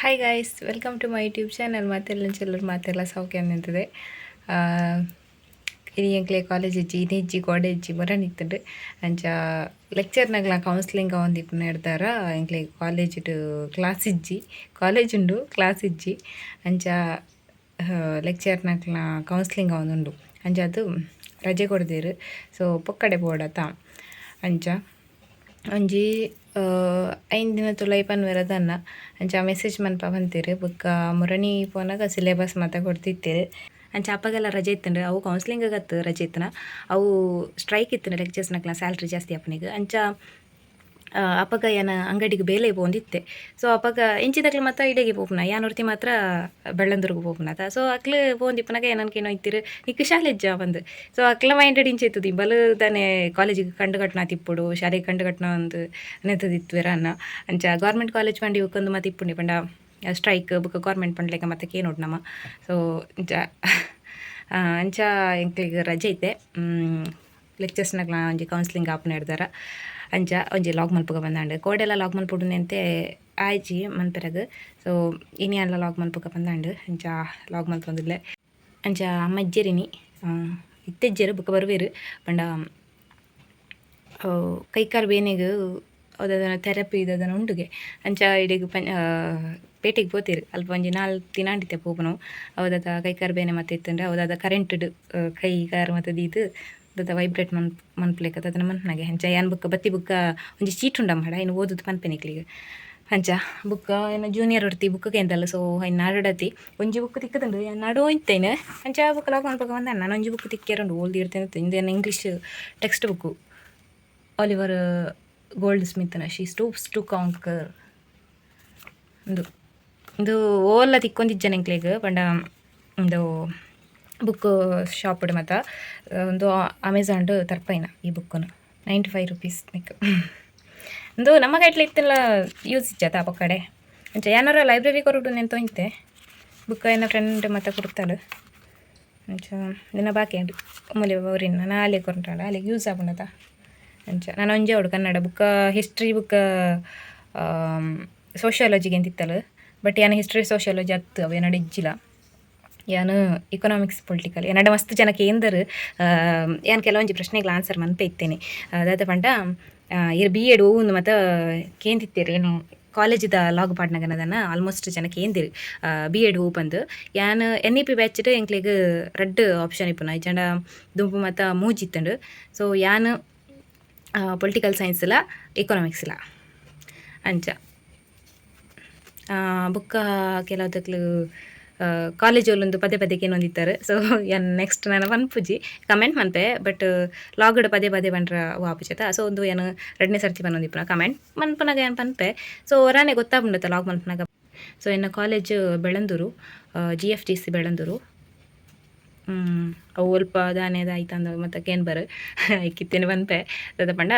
Hi guys, welcome to my YouTube channel. ಮಾತೆಲ್ಲ ಸೌಖ್ಯ ನಿಂತಿದೆ. ಇನಿ ಎಂಕ್ಲೆ ಕಾಲೇಜ್ ಇಜ್ಜಿ ಇಜ್ಜಿ ಕಾಲೇಜ್ ಬರ ನಿಂತುಂಡು ಅಂಚ ಲೆಕ್ಚರ್ನಾಗ್ಲ ಕೌನ್ಸ್ಲಿಂಗ್ ಒಂದಿಪ್ಪು ನಡೆದಾರ. ಎಂಕ್ಲೆ ಕಾಲೇಜ್ ಕ್ಲಾಸ್ ಇಜ್ಜಿ ಕಾಲೇಜ್ ಉಂಡು, ಕ್ಲಾಸ್ ಇಜ್ಜಿ ಅಂಚ ಲೆಕ್ಚರ್ನಾಗ್ಲ ಕೌನ್ಸ್ಲಿಂಗ್ ಒಂದುಂಡು. ಅಂಚ ಅದು ರಜೆ ಕೊಡ್ದೀರು. ಸೊ ಪೊಕ್ಕಡೆ ಬೋಡತ ಅಂಚ ಒಂಜಿ 5 ದಿನ ತುಲೈ ಪನ್ವೆರದನ್ನ ಅಂಚ ಮೆಸೇಜ್ ಮನ್ಪ ಬಂತೀರು. ಬೊಕ್ಕ ಮುರಣಿ ಪೋನಾಗ ಸಿಲೆಬಸ್ ಮಾತ ಕೊಡ್ತಿತ್ತೇರು. ಅಂಚ ಅಪ್ಪಗೆಲ್ಲ ರಜೆ ಇತ್ತಂಡು ಅವು ಕೌನ್ಸ್ಲಿಂಗತ್ತು ರಜೆ ಇತ್ತನ ಅವು ಸ್ಟ್ರೈಕ್ ಇತ್ತನ ಲೆಕ್ಚರ್ಸ್ನಕ್ಲ ಸ್ಯಾಲ್ರಿ ಜಾಸ್ತಿ ಅಪ್ಪನಿಗೆ. ಅಂಚ ಅಪ್ಪಗ ಏನ ಅಂಗಡಿಗೆ ಬೇಲೆ ಪೋಂದಿತ್ತೆ. ಸೊ ಅಪ್ಪಗ ಎಂಚಿದಕ್ಲು ಮಾತ್ರ ಇಡೆಗೆ ಪೋಪುನ ಯಾನೊರ್ತಿ ಮಾತ್ರ ಬೆಳ್ಳಂದೂರ್ಗೆ ಪೋಪುನತ. ಸೊ ಅಕ್ಲು ಪೋಂದಿಪ್ಪನಾಗ ಏನನ್ಕೇನೋ ಇತ್ತಿರು ನಿಕ್ಕು ಶಾಲೆಜ್ಜ ಬಂದು. ಸೊ ಅಕ್ಲ ಮೈಂಡೆಡ್ ಇಂಚೆತ್ತುದು ಬಲು ತಾನೆ ಕಾಲೇಜಿಗೆ ಕಂಡು ಕಟ್ನ ತಿಪ್ಪುಡು ಶಾಲೆಗೆ ಕಂಡು ಕಟ್ನ ಒಂದು ನೆತ್ತದಿತ್ತು ಅನ್ನ. ಅಂಚ ಗೌರ್ಮೆಂಟ್ ಕಾಲೇಜ್ ಪಂಡಿ ಉಕ್ಕೊಂದು ಮತ್ತೆ ಇಪ್ಪುಂಡಿ ಪಂಡ ಸ್ಟ್ರೈಕ್ ಬುಕ್ಕ ಗೌರ್ಮೆಂಟ್ ಪಂಡ್ಲೆಕ್ಕ ಮತ್ತೆ ಕೇನೋಡು ನಮ್ಮ. ಸೊ ಅಂಚ ಎಂಕ್ಲಿಗೆ ರಜೆ ಐತೆ. ಲೆಕ್ಚರ್ಸ್ನಾಗ್ಲ ಒಂಜಿ ಕೌನ್ಸ್ಲಿಂಗ್ ಆಪುನ ಹಿಡ್ದಾರ. ಅಂಚ ಒಂಜಿ ಲಾಗ್ ಮಲ್ಪಗ ಬಂದಾಂಡು ಕೋಡೆಲ್ಲ ಲಾಗ್ ಮಲ್ಪುಡುನಂತೆ ಆಯ್ಜಿ ಮನ್ಪೆರಗ್. ಸೊ ಇನಿ ಎಲ್ಲ ಲಾಗ್ ಮಲ್ಪಗ ಬಂದಾಂಡು ಅಂಚ ಲಾಗ್ ಮಲ್ಪೊಂದುಲ್ಲೆ. ಅಂಚ ಅಮ್ಮ ಇಜ್ಜೆರಿನಿ ಇತ್ತೆಜ್ಜೆರು ಬುಕ್ಕ ಬರುವೆರು ಪಂಡ ಕೈಕಾಲು ಬೇನೆಗ್ ಅದನ್ನ ಥೆರಪಿ ಇದನ್ನ ಉಂಡುಗೆ. ಅಂಚ ಇಡೆಗ್ ಪೇಟೆಗೆ ಪೋತೀರು ಅಲ್ಪ ಒಂಜಿ 4 ದಿನ ಅಂಡಿತ್ತೆ ಪೋಪುನು. ಅವದಾದ ಕೈಕಾರು ಬೇನೆ ಮತ್ತೆ ಇತ್ತಂದ್ರೆ ಅವದಾದ ಕರೆಂಟ್ಡ್ ಕೈ ಕಾರು ಮತ್ತು ಇದು ಅದ ವೈಬ್ರೇಟ್ ಮನ್ಪ್ಲೇಕದ ಅದನ್ನ ಮನ್ಪನಾಗೆ. ಅಂಚ ಏನು ಬುಕ್ಕ ಬತ್ತಿ ಬುಕ್ಕ ಒಂಜಿ ಚೀಟ್ ಉಂಡ ಮಾಡ ಇನ್ನು ಓದುದು ಪನ್ಪೆನಿಕ್ಲಿಗೆ. ಅಂಚ ಬುಕ್ಕ ಏನು ಜೂನಿಯರ್ ಹೊಡ್ತಿ ಬುಕ್ಕಗೆ ಎಂತಲ್ಲ. ಸೊ ಇನ್ನು ನಾಡಡತಿ ಒಂಜಿ ಬುಕ್ ತಿಕ್ಕದಂಡು ನಾಡು ಇತ್ತೇನೆ. ಅಂಚ ಬುಕ್ ಲಾಗ್ ಮನ್ಪಗ ಬಂದ ನಾನು ಒಂಜಿ ಬುಕ್ ತಿಕ್ಕೇರಂಡು ಓಲ್ದಿ ಇರ್ತೇನೆ. ಇಂದೇನು ಇಂಗ್ಲೀಷ್ ಟೆಕ್ಸ್ಟ್ ಬುಕ್ಕು ಆಲಿವರ್ ಗೋಲ್ಡ್ ಸ್ಮಿತ್ನ ಶಿ ಸ್ಟೂಪ್ಸ್ ಟು ಕಾಂಕರ್ ಇದು ಓಲ್ಲ ತಿಕ್ಕೊಂದಿಜ್ಜನ ಎಂಕ್ಲೆಗ್ ಪಂಡ ಒಂದು ಬುಕ್ ಶಾಪ್ಡ್ ಮತ್ತು ಒಂದು ಅಮೆಝಾನ್ಡ್ ತರ್ಪೈನ ಈ ಬುಕ್ಕನ್ನು 95 ರೂಪೀಸ್ ನಿಕ್ ಒಂದು ನಮ್ಮ ಗೈಟ್ಲ ಇತ್ತೆಲ್ಲ ಯೂಸ್ ಇಜ್ಜತ ಆ ಕಡೆ. ಅಂಚ ಏನಾರ ಲೈಬ್ರರಿ ಕೊರಡು ನೆಂತ ಇಂತೆ ಬುಕ್ ಏನ ಫ್ರೆಂಡ್ ಮತ್ತು ಕೊಡ್ತಾಳು. ಅಂಚ ದಿನ ಬಾಕಿ ಉಂಟು ಮೂಲೆ ಊರಿನ ನಾಳೆ ಕೊರಟಾಳ ಅಲ್ಲಿಗೆ ಯೂಸ್ ಆಗುಣದ. ಅಂಚ ನಾನು ಒಂಜೆ ಅವಡು ಕನ್ನಡ ಬುಕ್ಕ ಹಿಸ್ಟ್ರಿ ಬುಕ್ಕ ಸೋಷಿಯಾಲಜಿಗೆ ಅಂತಿತ್ತಳು. ಬಟ್ ಏನು ಹಿಸ್ಟ್ರಿ ಸೋಷಿಯಾಲಜಿ ಅತ್ತು ಅವು ಏನಡೆ ಇಜ್ಜಿಲ್ಲ. ಏನು ಇಕನಾಮಿಕ್ಸ್ ಪೊಲಿಟಿಕಲ್ ಏನಡೆ ಮಸ್ತ್ ಜನಕ್ಕೆ ಎಂದರು ಏನು ಕೆಲವೊಂಜಿ ಪ್ರಶ್ನೆಗಳ ಆನ್ಸರ್ ಮನ್ಪೆ ಇತ್ತೇನೆ. ಅದಾದ ಪಂಡ ಬಿ ಎಡ್ ಒಂದು ಮತ್ತು ಕೇಂದಿತ್ತೇರು ಏನು ಕಾಲೇಜಿದ ಲಾಗ್ ಪಾಡ್ನಾಗನದನ್ನು ಆಲ್ಮೋಸ್ಟ್ ಜನಕ್ಕೆ ಏಂದಿರು ಬಿ ಎಡ್ ಹೂ ಬಂದು ಯಾನು NEP ಬ್ಯಾಚ್ಡ್ ಎಂಕ್ಲಿಗೆ ರೆಡ್ ಆಪ್ಷನ್ ಇಪ್ಪುನ ಇಜಂಡ ದುಂಪು ಮತ್ತು ಮೂಜಿತ್ತಂಡು. ಸೊ ಯಾನು ಪೊಲಿಟಿಕಲ್ ಸೈನ್ಸ್ ಇಲ್ಲ ಎಕನಾಮಿಕ್ಸ್ ಇಲ್ಲ ಅಂಚ ಬುಕ್ಕ ಕೆಲವುದಕ್ಲು ಕಾಲೇಜಲ್ಲೊಂದು ಪದೇ ಏನೊಂದಿತ್ತಾರೆ. ಸೊ ಏನು ನೆಕ್ಸ್ಟ್ ನಾನು ಪನ್ಪುಜಿ ಕಮೆಂಟ್ ಮನ್ಪೆ ಬಟ್ ಲಾಗ್ಡ್ ಪದೇ ಬಂಡ್ರ ವಾಪುಜತ. ಸೊ ಒಂದು ಏನು 2ನೇ ಸರ್ತಿ ಬಂದೊಂದಿಪ್ಪನ ಕಮೆಂಟ್ ಮನ್ಪನಾಗ ಏನು ಪನ್ಪೆ. ಸೊ ಹೊರಾನೆ ಗೊತ್ತಾಗ್ಬಿಡುತ್ತೆ ಲಾಗ್ ಮನ್ಪನಾಗ. ಸೊ ಇನ್ನು ಕಾಲೇಜು ಬೆಳಂದೂರು GFTC ಬೆಳಂದೂರು ಅವು ಅಲ್ಪ ದಾನೆದ ಆಯ್ತಂದ ಮತ್ತು ಕೇನ್ಬರ್ ಐಕಿತ್ತೇನೆ ಪನ್ಪೆ ಅದ ಪಂಡ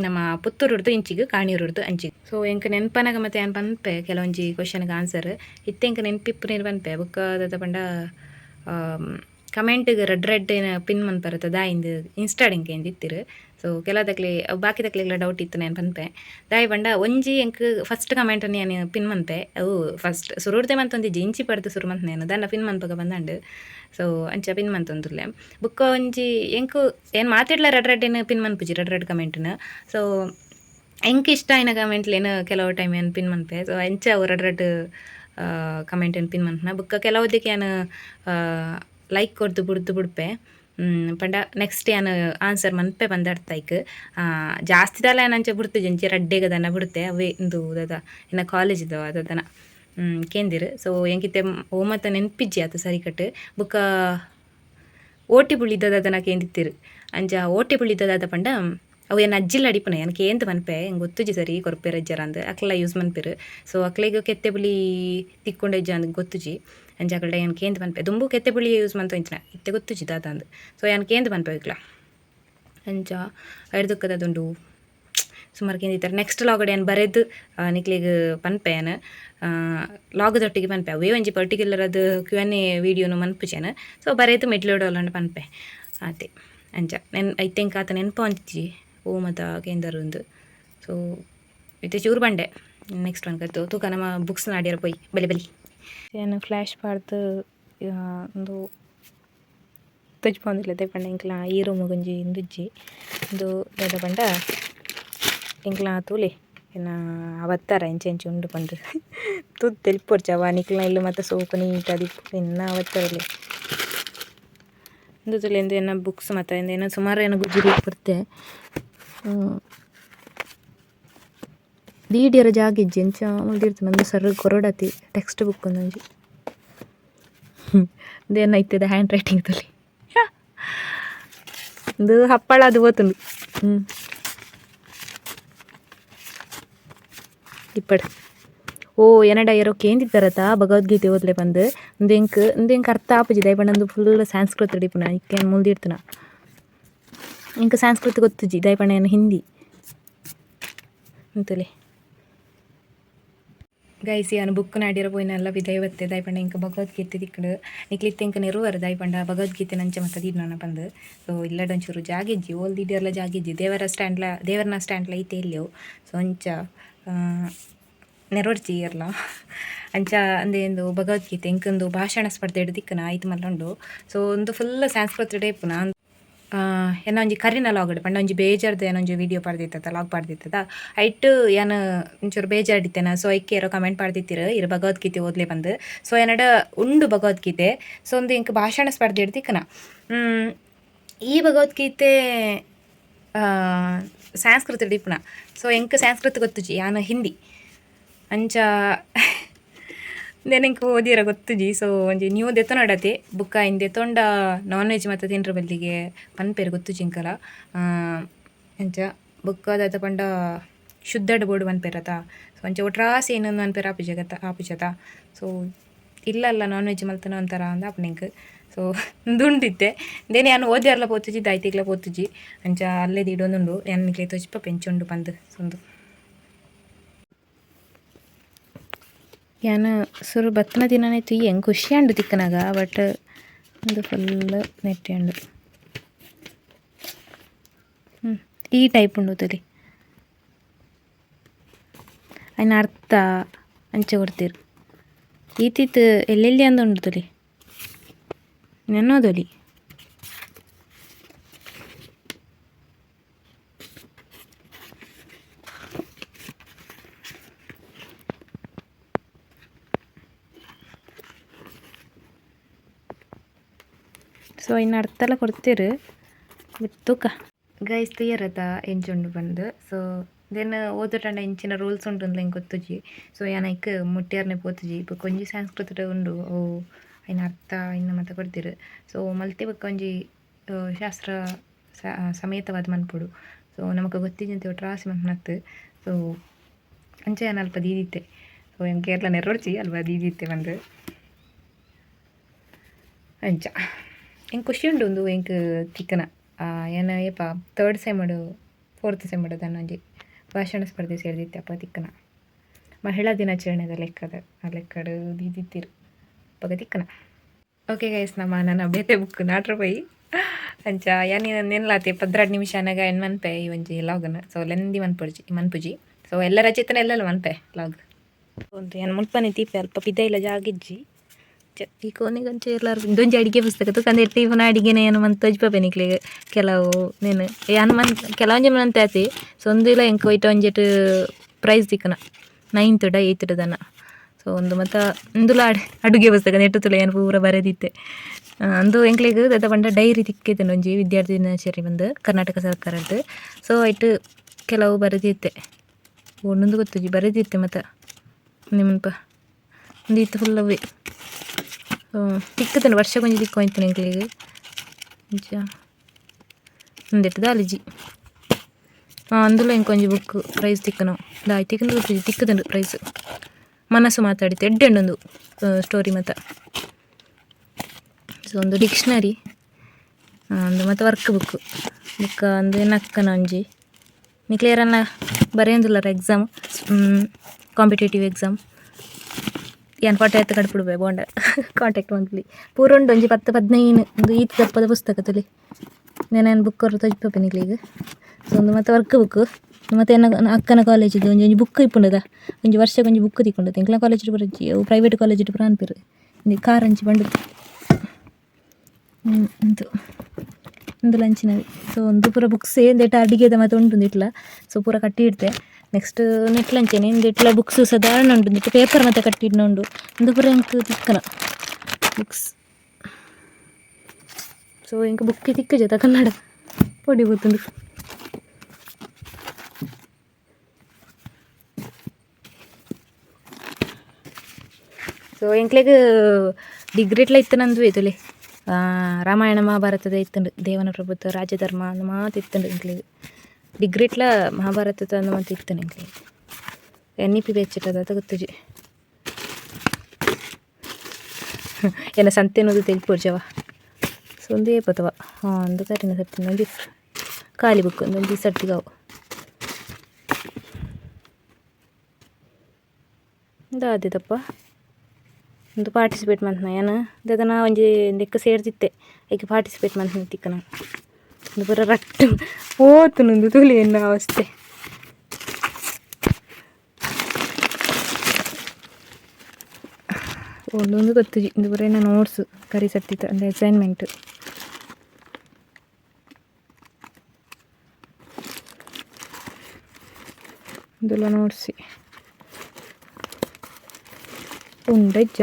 ನಮ್ಮ ಪುತ್ತೂರುಡ್ದು ಇಂಚಿಗೆ ಕಾಣಿಯೂರುಡ್ದು ಅಂಚಿಗೆ. ಸೊ ಎಂಕ ನೆನ್ಪನಾಗ ಮತ್ತು ಏನು ಪನ್ಪೆ ಕೆಲವೊಂಜಿ ಕ್ವಶನ್ಗೆ ಆನ್ಸರ್ ಇತ್ತೆ ಎಂಕ ನೆನ್ಪಿಪ್ಪು ನೀರು ಪನ್ಪೆ ಬುಕ್ಕ ಅದ ಪಂಡ ಕಮೆಂಟ್ಗೆ ರೆಡ್ ಏನು ಪಿನ್ ಮನ್ಪರತ್ತ ದಾಯಿಂದ ಇನ್ಸ್ಟಾಡ್ ಎಂಕ ಇತ್ತಿರು. ಸೊ ಕೆಲವದಕ್ಲೆ ಬಾಕಿದಕ್ಲೆಲ್ಲ ಡೌಟ್ ಇತ್ತು ನಾನು ಪನ್ಪೆ ದಾಯಿ ಪಂಡ ಒಂಜಿ ಎಂಕ್ ಫಸ್ಟ್ ಕಮೆಂಟನ್ನು ನಾನು ಪಿನ್ ಮನ್ಪೆ. ಅವು ಫಸ್ಟ್ ಸುರುಡ್ದೆ ಮಂತೊಂದಿಜ್ಜಿ ಇಂಚಿ ಪಡ್ದು ಸುರು ಮಂತ್ ನಾನು ದಂಡ ಪಿನ್ ಮನ್ಪಗ ಬಂದಂಡು. ಸೊ ಅಂಚ ಪಿನ್ ಮಂತೊಂದುಲ್ಲೆ ಬುಕ್ಕ ಒಂಜಿ ಎಂಕು ಏನು ಮಾತಾಡ್ಲ ರೆಡ್ ಏನು ಪಿನ್ ಮನ್ಪುಜಿ ರೆಡ್ ಕಮೆಂಟ್ನ. ಸೊ ಎಂಕ್ ಇಷ್ಟ ಆಯ್ನ ಕಮೆಂಟ್ಲೇನು ಕೆಲವು ಟೈಮ್ ಏನು ಪಿನ್ ಮನ್ಪೆ. ಸೊ ಅಂಚ ಅವು ರೆಡ್ ಕಮೆಂಟ್ ಏನು ಪಿನ್ ಮನ್ಪನ ಬುಕ್ಕ ಕೆಲವುದಕ್ಕೆ ಏನು ಲೈಕ್ ಕೊಡ್ದು ಬಿಡ್ಪೆ ಪಂಡ ನೆಕ್ಸ್ಟ್ ಏನು ಆನ್ಸರ್ ಮನ್ಪೆ ಬಂದಾಡ್ತಾಯ್ಕ್ ಜಾಸ್ತಿದಲ್ಲ ಏನಂಚ ಬಿಡ್ತಿದ್ದೆ ಅಂಚೆ ರೆಡ್ಡೆಗದನ ಬಿಡುತ್ತೆ ಅವೇ ಇಂದು ಅದ ಇನ್ನು ಕಾಲೇಜ್ ಇದ್ದವ ಅದನ್ನ ಕೇಂದಿರು. ಸೊ ಎಂಕಿತ್ತೆ ಓ ಮತ್ತು ನೆನ್ಪಿಜ್ಜಿ ಆತು ಸರಿ ಕಟ್ಟು ಬುಕ್ಕ ಓಟಿ ಬುಳಿದ್ದದ ಅದನ್ನು ಕೇಂದಿತ್ತಿರು. ಅಂಚ ಓಟಿ ಬುಳಿದ್ದದ ಪಂಡ ಅವು ಏನು ಅಜ್ಜಿಲ್ಲ ಅಡಿಪನ ಏನಕ್ಕೆ ಏಂತ ಮನ್ಪೆ ಹೆಂಗೆ ಗೊತ್ತುಜಿ ಸರಿ ಕೊರ್ಪೆ ಅಜ್ಜರ ಅಂದು ಅಕ್ಲೆಲ್ಲ ಯೂಸ್ ಮನ್ಪಿರು. ಸೊ ಅಕ್ಲೆಗೆ ಕೆತ್ತೆ ಬುಳಿ ತಿಕ್ಕೊಂಡಜ್ಜ ಅಂದ್ ಗೊತ್ತುಜಿ ಅಂಚ ಅಕಲ್ಡ ಏನು ಕೇಂತ ಮನ್ಪೆ ದುಂಬು ಕೆತ್ತೆ ಬುಳಿ ಯೂಸ್ ಮಂತ ಇಂಚಿನ ಇತ್ತೆ ಗೊತ್ತುಜಿ ದಾದ ಅಂದು. ಸೊ ಏನು ಕೇಂತ ಮನ್ಪೆ ಇಕ್ಲ ಅಂಚ ಹಿಡ್ದುಕ್ಕದುಂಡು ಸುಮಾರು ಕೇಂದಿತ್ತಾರೆ. ನೆಕ್ಸ್ಟ್ ಲಾಗಡ್ ಏನು ಬರೆದು ನಿಕ್ಲಿಗೆ ಪನ್ಪೆ ಏನು ಲಾಗದೊಟ್ಟಿಗೆ ಪನ್ಪೆ ಅವೇ ಒಂಜಿ ಪರ್ಟಿಕ್ಯುಲರ್ ಅದು Q&A ವೀಡಿಯೋನು ಮನ್ಪುಜೇನು. ಸೊ ಬರೆದು ಮಿಡ್ಲೋಡೋಲ್ಲಂಡು ಪನ್ಪೆ ಆತೆ ಅಂಚ ಐತೆಂಕ ಆತ ನೆನ್ಪ ಅಂತಿಜ್ಜಿ ಓ ಮತ್ತು ಕೇಂದರ್ ಒಂದು. ಸೊ ಇತ್ತೆ ಚೂರು ಬಂಡೆ ನೆಕ್ಸ್ಟ್ ಒಂದು ಕತ್ತು ತೂಕ ನಮ್ಮ ಬುಕ್ಸ್ ನಾಡ್ಯಾರ ಪೋಯಿ ಬಲಿ ಏನು ಫ್ಲ್ಯಾಶ್ ಪಾಡ್ದು ಒಂದು ತುಜ್ಪೊಂದಿಲ್ಲ ದಯಪಂಡ ಇಂಕ್ಲ ಈ ರೂಮು ಗುಂಜಿ ಇಂದುಜ್ಜಿ ಒಂದು ದಾದ ಪಂಡ ಇಂಕ್ಲ ತೂಲೆ ಇನ್ನು ಅವತ್ತಾರ ಎಂಚೆ ಉಂಡು ಬಂದು ತೂತ್ ತೆಲ್ಪೊಡ್ಚವ ನಿಕ್ಲ ಇಲ್ಲು ಮತ್ತು ಸೋಕು ನೀಟ್ ಅದಿಪ್ಪು ಇನ್ನು ಅವತ್ತಾರಲ್ಲಿ ಇಂದು ತುಲೆ ಎಂದು ಏನೋ ಬುಕ್ಸ್ ಮತ್ತು ಏನೋ ಸುಮಾರು ಏನೋ ಗುಜ್ಜಿರಿ ಬರ್ತೆ ದೀಡಿಯರ ಜಾಗಿಜ್ಜಿ ಎಂಚ ಮುಲ್ದಿರ್ತು ನಂದು ಸರ್ ಕೊರಡತಿ ಟೆಕ್ಸ್ಟ್ ಬುಕ್ ಒಂದೊಂಜಿ ಇದೇನು ಐತದ ಹ್ಯಾಂಡ್ ರೈಟಿಂಗ್ ತಲ್ಲಿ ಇದು ಹಪ್ಪಳ ಅದು ಓತುಂಡು ಇಪ್ಪಡು ಓ ಏನಡ ಯಾರೋ ಕೇಂದಿದ್ದಾರತ ಭಗವದ್ಗೀತೆ ಓದ್ಲೆ ಬಂದು ಇಂದೆಂಕ್ ಅರ್ಥ ಆಪುಜಿ ದಯಪಣ್ಣಂದು ಫುಲ್ ಸಂಸ್ಕೃತ ಹಿಡಿಪುನ ಇಕ್ಕೇನು ಮುಲ್ದಿರ್ತಿನ ಇಂಕ ಸಂಸ್ಕೃತ ಗೊತ್ತುಜಿ ದಯಪಣ್ಣ ಏನು ಹಿಂದಿ ಅಂತಲೇ ಗೈಸ್ ಯಾನು ಬುಕ್ ನಾಡಿರೋ ಪೋಯಿನೆಲ್ಲ ದೈವತ್ತೆ ದಯಪಂಡ ಇಂಕ ಭಗವದ್ಗೀತೆ ತಿಕ್ಕಡು ನಿಕ್ಲಿತ್ತೆ ಇಂಕ ನೆರುವರು ದಯಪಂಡ ಭಗವದ್ಗೀತೆ ನಂಚೆ ಮತ್ತು ದೀಡ್ ನನ್ನ ಬಂದು ಸೊ ಇಲ್ಲಡೊಂಚೂರು ಜಾಗಿಜ್ಜಿ ಓಲ್ ದೀಡಿಯರ್ಲ ಜಾಗಿಜ್ಜಿ ದೇವರನ ಸ್ಟ್ಯಾಂಡ್ಲ ಐತೆ ಇಲ್ಲೇವು ಸೊ ಅಂಚ ನೆರವರ್ಚಿ ಇಯರ್ಲ ಅಂಚ ಅಂದೇಂದು ಭಗವದ್ಗೀತೆ ಇಂಕೊಂದು ಭಾಷಣ ಸ್ಪರ್ಧೆ ಹಿಡಿದು ತಿಕ್ಕನ ಆಯ್ತು ಮಲ್ಲೊಂಡು ಸೊ ಒಂದು ಫುಲ್ ಸಂಸ್ಕೃತ ಟೈಪುನ ಏನೋ ಒಂಜಿ ಕರಿನ ಲಾಗ್ ಪಂಡ ಒಂಜಿ ಬೇಜಾರ್ದು ಏನೊಂಜಿ ವೀಡಿಯೋ ಪಾಡ್ದಿತ್ತದ ಲಾಗ್ ಪಾಡ್ದಿತ್ತದ ಐಟ್ ಏನು ಒಂಚೂರು ಬೇಜಾರ್ದಿತ್ತೇನ ಸೊ ಐಕ್ಕೆ ಯಾರೋ ಕಮೆಂಟ್ ಪಾಡ್ದಿತ್ತಿರು ಇರು ಭಗವದ್ಗೀತೆ ಓದ್ಲೆ ಬಂದು ಸೊ ಏನಡ ಉಂಡು ಭಗವದ್ಗೀತೆ ಸೊ ಒಂದು ಇಂಕ ಭಾಷಣ ಸ್ಪರ್ಧೆ ಹಿಡ್ದಿಕ್ಕನ ಈ ಭಗವದ್ಗೀತೆ ಸಂಸ್ಕೃತ ಹಿಡಿಪುನ ಸೊ ಎಂಕ ಸಂಸ್ಕೃತ ಗೊತ್ತುಜಿ ಯಾನು ಹಿಂದಿ ಅಂಚ ನೆನಂಗೆ ಓದಿರ ಗೊತ್ತುಜಿ ಸೊ ಒಂಜಿ ನೀವು ದೆತ್ತೊನಡತಿ ಬುಕ್ಕ ಇಂದೆ ತೊಂಡ ನಾನ್ ವೆಜ್ ಮತ್ತು ತಿನ್ರ ಬಲ್ಲಿಗೆ ಪನ್ಪೇರು ಗೊತ್ತುಜಿ ಇಂಕಲ ಅಂಚ ಬುಕ್ಕ ದಾತ ಪಂಡ ಶುದ್ಧಡ್ ಬೋರ್ಡು ಪನ್ಪೇರತ ಸೊ ಅಂಚ ಒಟ್ರಾಸಿ ಏನೊಂದು ಅನ್ಪೇರು ಆಪುಜತ ಸೊ ಇಲ್ಲ ನಾನ್ ವೆಜ್ ಮಲ್ತನ ಅಂತಾರ ಅಂದ ಅಪ್ಪನಿಂಕ್ ಸೊ ದುಂಡಿತ್ತೆ ದೇನೆ ನಾನು ಓದಿರ್ಲ ಪೋತುಜಿ ದಾಯ್ತಿಗ್ಲ ಪೋತುಜಿ ಅಂಚ ಅಲ್ಲೇ ದಿಡೊಂದುಂಡು ಎನ್ನಿಕ್ಲೆ ತೊಚ್ಪ ಪೆಂಚುಂಡು ಬಂದು ಸೊಂದು ಯಾನು ಸುರು ಬತ್ತನ ದಿನನೇ ತುಯ್ಯಿ ಹೆಂಗೆ ಖುಷಿ ಅಂಡು ತಿಕ್ಕನಾಗ ಬಟ್ ಒಂದು ಫುಲ್ ನೆಟ್ಟೆ ಅಂಡು ಈ ಟೈಪ್ ಉಂಡು ತಲಿ ಅಯ್ನ ಅರ್ಥ ಅಂಚೆ ಕೊಡ್ತೀರು ಈತಿತ್ತು ಎಲ್ಲೆಲ್ಲಿ ಅಂದು ಉಂಡು ತಲಿ ನೆನ್ನೋದೊಲಿ ಸೊ ಇನ್ನು ಅರ್ಥ ಎಲ್ಲ ಕೊಡ್ತೀರು ಬಿತ್ತೂಕ ಗೈಸ್ ತುಯ್ಯರತ ಎಂಚುಂಡು ಬಂದು ಸೊ ದೆನ್ ಓದೋಟಂಡ ಇಂಚಿನ ರೂಲ್ಸ್ ಉಂಟು ಹೆಂಗೆ ಗೊತ್ತುಜಿ ಸೊ ಏನೈಕ್ ಮುಟ್ಟಿಯರ್ನೆ ಪೋತುಜಿ ಇಪ್ಪ ಕೊಂಜಿ ಸಂಸ್ಕೃತ ಉಂಡು ಓ ಐನ ಅರ್ಥ ಇನ್ನು ಮತ್ತೆ ಕೊಡ್ತೀರು ಸೊ ಮಲ್ತಿ ಬಕ್ಕ ಒಂಜಿ ಶಾಸ್ತ್ರ ಸಮೇತವಾದ ಮನ್ಪುಡು ಸೊ ನಮಗೆ ಗೊತ್ತಿದ್ದಂತೆ ಒಟ್ರಾಸಿ ಮನ್ಪನತ್ತು ಸೊ ಅಂಚೆ ಏನು ಅಲ್ಪ ದೀದಿತ್ತೆ ಸೊ ಏನು ಕೇರಳ ನೆರವರ್ಚಿ ಅಲ್ವಾ ದೀದಿತ್ತೆ ಬಂದು ಅಂಚ ಹೆಂಗೆ ಖುಷಿ ಉಂಡು ಒಂದು ಹೆಂಗೆ ತಿಕ್ಕನ ಏನು ಏಪ 3rd ಸೆಮಡು 4th ಸೆಮಡು ಒಂಜಿ ಭಾಷಣ ಸ್ಪರ್ಧೆ ಸೇರಿದಿತ್ತೆ ಅಪ್ಪ ತಿಕ್ಕನ ಮಹಿಳಾ ದಿನಾಚರಣೆದ ಲೆಕ್ಕದ ಆ ಲೆಕ್ಕಡು ದೀದಿತ್ತಿರು ಅಪ್ಪಗ ತಿಕ್ಕನ ಓಕೆ ಗೈಸ್ ನನ್ನ ಬೇತೆ ಬುಕ್ ನಾಟ್ರ ಪೈ ಅಂಚ ಯಾನಿ ನೆನ್ಲಾತಿ 16 ನಿಮಿಷನಾಗ ಏನು ಮನ್ಪೆ ಈ ಒಂಜಿ ಲಾಗನ ಸೊ ಲೆಂದಿ ಮನ್ಪುಜಿ ಸೊ ಎಲ್ಲ ರಚಿತನ ಎಲ್ಲೆಲ್ಲ ಮನ್ಪೆ ಲಾಗ್ ಒಂದು ಏನು ಮುಲ್ಪನೆ ತೀಪೆ ಅಲ್ಪ ಪಿದೈಲ ಜಾಗಿಜ್ಜಿ ಈ ಕೋನಿಗಂಚೆ ಎಲ್ಲಾರು ಇದೊಂಜಿ ಅಡಿಗೆ ಪುಸ್ತಕ ತುಕಂದು ಟಿಫನ್ ಅಡಿಗೆನೆ ಏನು ಮಂತ್ ತಜ್ಪೆನಿಕ್ಲಿಗೆ ಕೆಲವು ನೀನು ಏನು ಕೆಲವೊಂಜಿ ಮಂತ್ ಆತಿ ಸೊ ಒಂದು ಇಲ್ಲ ಎಂಕ್ ಒಯ್ಟ ಒಂಜೆಟ್ ಪ್ರೈಸ್ ತಿಕ್ಕನ 9th 8th ದನ ಸೊ ಒಂದು ಮತ್ತು ಇಂದುಲ ಅಡುಗೆ ಪುಸ್ತಕ ನೆಟ್ಟು ತುಳ ಏನು ಪೂರ ಬರೆದಿತ್ತೆ ಅಂದು ಎಂಕ್ಲಿಗೆ ದತ್ತ ಪಂಡ ಡೈರಿ ತಿಕ್ಕಿದ್ದೇನೆ ಒಂಜಿ ವಿದ್ಯಾರ್ಥಿ ದಿನಾಚರಣೆ ಬಂದು ಕರ್ನಾಟಕ ಸರ್ಕಾರದ್ದು ಸೊ ಐಟು ಕೆಲವು ಬರೆದಿತ್ತೆ ಒಂದೊಂದು ಗೊತ್ತುಜಿ ಬರೆದಿತ್ತೆ ಮತ್ತು ನಿಮ್ಮಪ್ಪ ಒಂದು ಇತ್ತು ಫುಲ್ ಅವೇ ತಿಕ್ಕತೇನೆ ವರ್ಷಕ್ಕೊಂಜಿ ತಿಕ್ಕೊಯ್ತೇನೆ ಎಂಕ್ಲಿಗೆ ನಿಜ ಒಂದೆಟ್ಟು ದಾಲಿಜಿ అందులో ఇంకొంచెం బుక్ ప్రైజ్ తిక్కను దాయి తిక్కను తిక్కదండు ప్రైజ్ ಮನಸ್ಸು ಮಾತಾಡಿತು ಎಡ್ಡೆಂಡೊಂದು ಸ್ಟೋರಿ ಮತ್ತು ಸೊ ಒಂದು ಡಿಕ್ಷನರಿ ಒಂದು ಮತ್ತು ವರ್ಕ್ ಬುಕ್ ಒಂದು ನಕ್ಕನ ಒಂಜಿ ನೀ ಕ್ಲಿಯರನ್ನ ಬರೆಯೊಂದಿಲ್ಲರ ಎಕ್ಸಾಮ್ ಕಾಂಪಿಟೇಟಿವ್ ಎಕ್ಸಾಮ್ ಏನು ಫೋಟೋ ಎತ್ತು ಕಟ್ಬಿಡ್ಬೇ ಬೋಂಡ ಕಾಂಟ್ಯಾಕ್ಟ್ ಮಂತ್ಲಿ ಪೂರೊಂಡು ಒಂಜಿ 10-15 ಒಂದು ಈತ ದಪ್ಪದ ಪುಸ್ತಕದಲ್ಲಿ నేనేನು ಬುಕ್ ಅವರು ತಜ್ಪೆ ನಿಕ್ಲಿಗೆ ಸೊ ಒಂದು ಮತ್ತು ವರ್ಕ್ ಬುಕ್ ಮತ್ತು ಅಕ್ಕನ ಕಾಲೇಜಿದು ಒಂಜಿ ಬುಕ್ ಇಪ್ಪುಂಡದ ಒಂಜಿ ವರ್ಷಕ್ಕೆ ಒಂಜಿ ಬುಕ್ ತಿಕ್ಕೊಂಡದ ಎಂಕ್ಲ ಕಾಲೇಜ್ ಬರಜ್ಜಿ ಅವು ಪ್ರೈವೇಟ್ ಕಾಲೇಜ್ ಪ್ರಾನ್ಪೇರು ಇಂದು ಕಾರಂಚಿ ಬಂಡು ಅಂತು ಒಂದು ಲಂಚಿನవి ಸೊ ಒಂದು ಪೂರ ಬುಕ್ಸ್ ಎಂದೇಟ ಅಡಿಗೆದ ಮತ್ತು ಉಂಟು ಇಟ್ಲ ಸೊ ಪೂರ ಕಟ್ಟಿ ಇಡ್ತೆ ನೆಕ್ಸ್ಟ್ ನೆಟ್ಲಂಚೇನೆ ಇಂದಿಟ್ಲ ಬುಕ್ಸ್ ಸಾಧಾರಣ ಉಂಟು ಇಂದಿಟ್ಟು ಪೇಪರ್ ಮತ್ತು ಕಟ್ಟಿಡ್ನ ಉಂಡು ಒಂದು ಪೂರ ಎಂಕ್ ತಿಕ್ಕನ ಬುಕ್ಸ್ ಸೊ ಎಂಕ್ ಬುಕ್ ತಿಕ್ಕ ಜೊತೆ ಕನ್ನಡ ಪೊಡಿ ಗೊತ್ತುಂಡು ಸೊ ಎಂಕ್ಲೆಗ್ ಡಿಗ್ರಿಟ್ಲ ಇತ್ತು ನಂದು ಇತ್ತಲೆ ರಾಮಾಯಣ ಮಹಾಭಾರತದ ಇತ್ತುಂಡು ದೇವನ ಪ್ರಭುತ್ವ ರಾಜಧರ್ಮ ಅಂದ್ ಮಾತು ಇತ್ತುಂಡು ಎಂಕ್ಲೆಗ್ ಡಿಗ್ರಿಟ್ಲ ಮಹಾಭಾರತದ ಅಂದ್ ಮಾತು ಇತ್ತುಂಡು ಎಂಕ್ಲೆಗ್ NEP ಬೆಚ್ಚಿಟ್ಟದ ಅದು ಗೊತ್ತುಜಿ ಏನ ಸಂತೆ ಅನ್ನೋದು ತೆಲ್ಪೋರ್ಜವ ಸೊ ಒಂದೇ ಪತವ ಒಂದು ಕರಿನ ಸರ್ತಿನ ಒಂದು ಖಾಲಿ ಬುಕ್ ಒಂದೊಂದು ಸರ್ತಿಗಾವು ದಾದಿದಪ್ಪ ಒಂದು ಪಾರ್ಟಿಸಿಪೇಟ್ ಮಾಡ್ತಾನೆ ಏನು ಅದನ್ನ ಒಂಜಿ ಲೆಕ್ಕ ಸೇರ್ತಿತ್ತೆ ಈಗ ಪಾರ್ಟಿಸಿಪೇಟ್ ಮಾಡ್ತಾನೆ ತಿಕ್ಕ ನಾನು ಒಂದು ಬರೋ ರಟ್ಟು ಓತು ನಂದು ತುಳಿ ಎನ್ನ ಅವಸ್ಥೆ ಒಂದೊಂದು ಗೊತ್ತುಜಿ ಇದು ಬರೀ ನಾನು ನೋಟ್ಸು ಕರಿ ಸರ್ತಿತ್ತು ಅಂದರೆ ಅಸೈನ್ಮೆಂಟ್ ಇದೆಲ್ಲ ನೋಟ್ಸಿ ಉಂಡಜ್ಜ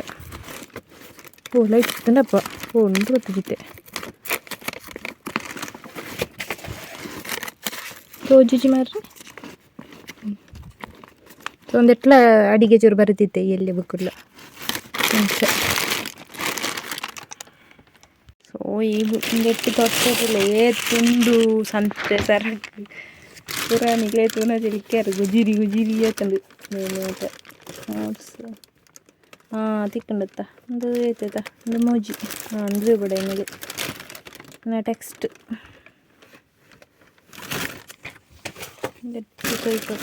ಓಲ ಇತ್ತಂಡಪ್ಪ ಒಂದು ಗೊತ್ತಿದ್ದೆ ರೋಜಿಜಿ ಮಾರ್ರಿ ಸೊ ಒಂದೆಟ್ಲ ಅಡಿಗೆ ಚೂರು ಬರೆದಿದ್ದೆ ಎಲ್ಲಿ ಬುಕ್ಕಿಲ್ಲ ಸೊ ಈ ಬುಕ್ಕಿಂಗೆಟ್ಟು ತೊಟ್ಟದಿಲ್ಲ ತುಂಡು ಸಂತೆ ಸರಕು ಪೂರ ನಿಗ್ಲೇ ತೂನ ತಿಳ್ಕ್ಯಾರು ಗುಜಿರಿ ಗುಜಿರಿ ಆತಂಡು ನೋಟ್ಸ್ ತಿಕ್ಕಂಡತ್ತ ಒಂದು ಏತೈತ ಒಂದು ಮೋಜಿ ಒಂದು ಬಿಡ ಎಣ್ಣೆಗೆ ಟೆಕ್ಸ್ಟ್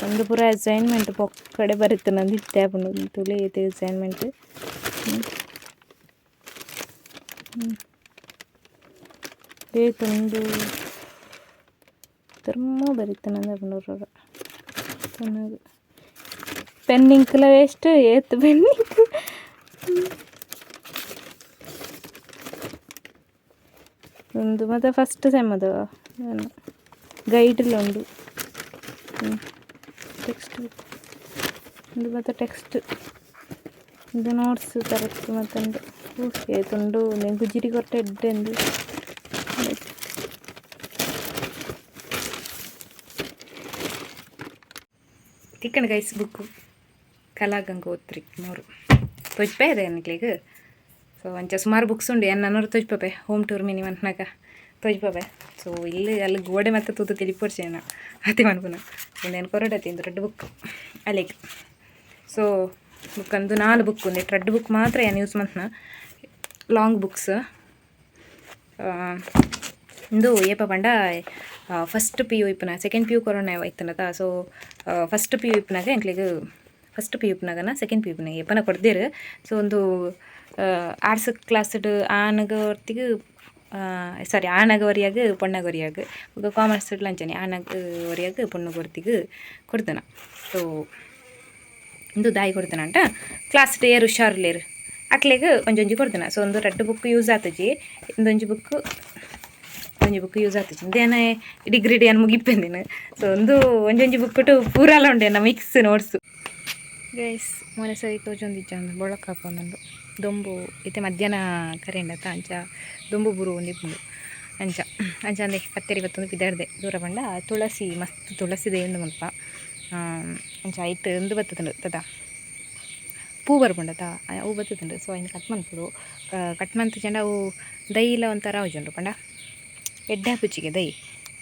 ಒಂದು ಪೂರ ಅಸೈನ್ಮೆಂಟ್ ಪೊಕ್ಕಡೆ ಬರುತ್ತೆ ನಂದು ಇತ್ತೆ ಬಂದು ತುಳಿ ಐತೆ ಅಸೈನ್ಮೆಂಟ್ ಏತೊಂದು ಧರ್ಮ ಬರುತ್ತೆ ನಂದು ಬಂದವ್ರ ಚೆನ್ನಾಗಿ ಪೆನ್ನಿಂಕ್ಲ ವೇಸ್ಟ್ ಏತು ಪೆನ್ನಿಂಕ್ ಒಂದು ಮತ್ತು ಫಸ್ಟ್ ಸೆಮ್ ಅದು ಗೈಡಲ್ಲ ಉಂಡು ಟೆಕ್ಸ್ಟ್ ಒಂದು ಮತ್ತು ಟೆಕ್ಸ್ಟ್ ಇದು ನೋಟ್ಸ್ ತರತ್ತು ಮತ್ತೊಂದು ಏತುಂಡು ಗುಜಿರಿ ಕೊಟ್ಟ ಎಡ್ಡೆಂದು ತಿಕ್ಕಂಡು ಗೈಸ್ ಬುಕ್ಕು ಕಲಾಗಂಗ ಓದ್ರಿ 3 ತೊಜ್ಪೆ ಇದೆ ನನಗೆ ಸೊ ಅಂಚ ಸುಮಾರು ಬುಕ್ಸ್ ಉಂಡು ನನ್ನೂರು ತೊಜ್ಪೆ ಹೋಮ್ ಟೂರ್ ಮಿನಿ ಮಂತ್ನಾಗ ತೊಜ್ಪೆ ಸೊ ಇಲ್ಲಿ ಅಲ್ಲಿ ಗೋಡೆ ಮತ್ತು ತೂತು ತಿಳಿಪೋರ್ಸೇನ ಅತಿ ಮನ್ಪುನ ಒಂದೇನು ಕೊರಡತಿ ಒಂದು 2 ಬುಕ್ ಅಲ್ಲಿಗೆ ಸೊ ಬುಕ್ ಅಂದು 4 ಬುಕ್ ಒಂದು 2 ಬುಕ್ ಮಾತ್ರ ಏನು ಯೂಸ್ ಮಂತ್ನ ಲಾಂಗ್ ಬುಕ್ಸ್ ಇಂದು ಏಪ ಪಂಡ ಫಸ್ಟ್ PU ಇಪ್ಪನ ಸೆಕೆಂಡ್ PU ಕೊರೋನಾ ಆಯ್ತನದ ಸೊ ಫಸ್ಟ್ PU ಇಪ್ಪನಾಗ ಎಂಕ್ಲಿಗೆ ಫಸ್ಟ್ PU ಇಪ್ಪನಾಗನ ಸೆಕೆಂಡ್ PU ಇಪ್ಪನಾಗ ಏಪನ ಕೊಡ್ದಿರು ಸೊ ಒಂದು ಆರ್ಟ್ಸ್ ಕ್ಲಾಸ್ಡ್ ಆನಗವರ್ತಿಗೆ ಸಾರಿ ಆನಗವರಿಯಾಗ ಪೊಣ್ಣಗವರಿಯಾಗ ಈಗ ಕಾಮರ್ಸ್ ಲಂಚನೆ ಆನಗವರಿಯಾಗ ಪೊಣ್ಣಗವರ್ತಿಗೆ ಕೊಡ್ತಾನ ಸೊ ಇಂದು ದಾಯಿ ಕೊಡ್ತಾನ ಅಂಟ ಕ್ಲಾಸ್ ಏರು ಹುಷಾರ್ಲೇರು ಅಕ್ಲೆಗೆ ಒಂಜೊಂಜಿ ಕೊಡ್ತಾನ ಸೊ ಒಂದು 2 ಬುಕ್ ಯೂಸ್ ಆತಜಿ ಇಂದೊಂಜಿ ಬುಕ್ ಯೂಸ್ ಆಗ್ತದೆ ಇಂದೇನೆ ಡಿಗ್ರಿ ಏನು ಮುಗಿಪ್ಪೇಂದಿನ ಸೊ ಒಂಜೊಂಜಿ ಬುಕ್ಕಿಟ್ಟು ಪೂರಾಲ ಉಂಡೇನ ಮಿಕ್ಸ್ ನೋಟ್ಸು ಗೈಸ್ ಮೊನ್ನೆ ಸರಿ ತೋಜೊಂದಿಜ್ಜ ಬೊಳಕ ಹಾಕೊಂದು ದೊಂಬು ಇತ್ತೆ ಮಧ್ಯಾಹ್ನ ಕರೆಂಡತ್ತ ಅಂಚ ದೊಂಬು ಬುರು ಒಂದಿಪ್ಪುಂಡು ಅಂಚ ಅಂದೆ ಕತ್ತೇರಿ ಇವತ್ತೊಂದು ಬಿದ್ದಾಡ್ದೆ ದೂರ ಬಂಡ ತುಳಸಿ ಮಸ್ತ್ ತುಳಸಿ ದೇವಂದು ಮುಲ್ಪ ಅಂಚ ಐಟ್ ಒಂದು ಬತ್ತುಂಡು ತದ ಪೂ ಬರ್ಪುಂಡತ ಅವು ಬತ್ತುಂಡು ಸೊ ಇನ್ನು ಕಟ್ ಮನ್ಪುಡು ಕಟ್ ಮಂತ್ ಚಂಡ ಅವು ದೈಲ ಒಂಥರ ಅವಜುಂಡು ಪಂಡ ಎಡ್ಡೆ ಹಪ್ಪುಚಿಗೆ ದೈ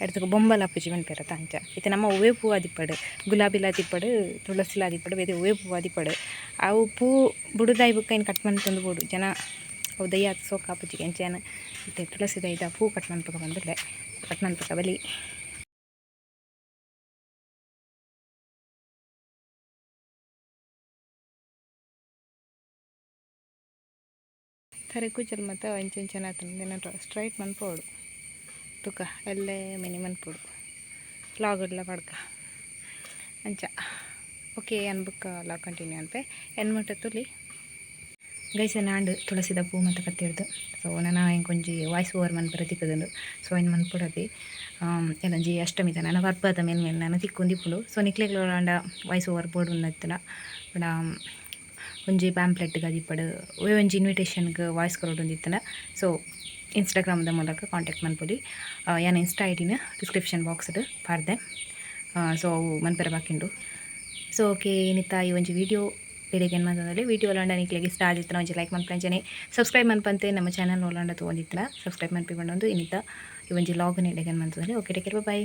ಎಡ್ತಕ್ಕೆ ಬೊಂಬಲ ಹಪ್ಪುಚಿ ಮನ್ಪೇರತ್ತ ಅಂಚ ಇತ್ತೆ ನಮ್ಮ ಹೂವೇ ಪೂ ಆದಿಪ್ಪಡು ಗುಲಾಬಿಲ ಆದಿಪ್ಪಡು ತುಳಸಿಲ ಆದಿಪ್ಪಡು ಬೇರೆ ಹೂವೇ ಪೂ ಆದಿಪ್ಪಡು ಅವು ಪೂ ಬುಡುದಾಯಿ ಬುಕ್ಕ ಏನು ಕಟ್ ಮಂತಂದು ಬೋಡು ಜನ ಅವು ದೈ ಆತ ಸೋಕ ಹಪ್ಪುಚಿಗೆ ಅಂಚೆನ ಇತ್ತೆ ತುಳಸಿ ದೈದ ಪೂ ಕಟ್ ಮನ್ಪಕ ಬಂದಿಲ್ಲ ಕಟ್ ಮನ್ಪಕ ಬಲಿ ಥರ ಕೂಚಲ್ ಮತ್ತು ಅಂಚೆಂಚೆನ ಆತನ ಸ್ಟ್ರೈಟ್ ಮನ್ಪೋಡು ತುಕ ಎಲ್ಲೇ ಮಿನಿ ಮನ್ಪೋಡು ಲಾಗಡ್ಲ ಪಡ್ಕ ಅಂಚ ಓಕೆ ಅನ್ಬುಕ್ಕ ಅಲ್ಲ ಕಂಟಿನ್ಯೂ ಅನ್ಪೆ ಎನ್ಮುಟ್ಟ ತುಲಿ ಗೈಸ ನಾಂಡು ತುಳಸಿದ ಪೂ ಮತ್ತು ಕತ್ತಿರ್ದು ಸೊ ನಾನು ಹೆಂಗೆ ವಾಯ್ಸ್ ಓವರ್ ಮನ್ಪರ ತಿಕ್ಕದಂಡು ಸೊ ಇನ್ನು ಮನ್ಪುಡದಿ ಎಲ್ಲಂಜಿ ಅಷ್ಟಮಿ ತನ ನಾನು ವರ್ಪದ ಮೇಲೆ ನಾನು ತಿಕ್ಕೊಂದಿಪ್ಪುಡು ಸೊ ನಿಕ್ಲೆಗ್ಲೋಂಡ ವಾಯ್ಸ್ ಓವರ್ ಬೋರ್ಡ್ ಉನ್ನತ್ತಿನ ಬಡ ಒಂಜಿ ಪ್ಯಾಂಪ್ಲೆಟ್ ಗದಿಪ್ಪಡು ಒಂಜಿ ಇನ್ವಿಟೇಷನ್ಗೆ ವಾಯ್ಸ್ ಕೊರೊಂದಿತ್ತನ ಸೊ ಇನ್ಸ್ಟಾಗ್ರಾಮ್ದ ಮೂಲಕ ಕಾಂಟ್ಯಾಕ್ಟ್ ಮನ್ಪೊಲಿ ಯಾನ ಇನ್ಸ್ಟಾ ಐ ಡಿನ ಡಿಸ್ಕ್ರಿಪ್ಷನ್ ಬಾಕ್ಸ್ಡ್ ಪಾರ್ದೆ ಸೊ ಅವು ಮನ್ಪೆರ ಬಾಕಿಂಡು ಸೊ ಓಕೆ ಏನಿತ್ತ ಈ ಒಂಜಿ ವೀಡಿಯೋ ಬೇರೆಗೆ ಏನು ಮಾತಾಡಲಿ ವೀಡಿಯೋ ಒಳಂಡ ನಿಕ್ಲೆಗೆ ಇಷ್ಟ ಆದಿತ್ತನ ಒಂಜಿ ಲೈಕ್ ಮನ್ಪಂಚನೆ ಸಬ್ಸ್ಕ್ರೈಬ್ ಮನ್ಪಂತೆ ನಮ್ಮ ಚಾನಲ್ ಒಳಂಡ ತೊಗೊಂಡಿತ್ತನ ಸಬ್ಸ್ಕ್ರೈಬ್ ಮನ್ಪಿಕೊಂಡೊಂದು ಏನಿತ್ತ ಈ ಒಂಜಿ ಲಾಗ್ ನೀಡಿಗೆ ಏನು ಮಾತಾಡಲಿ ಓಕೆ ಟೇಕ್ ಕೇರ್ ಬಾಯ್.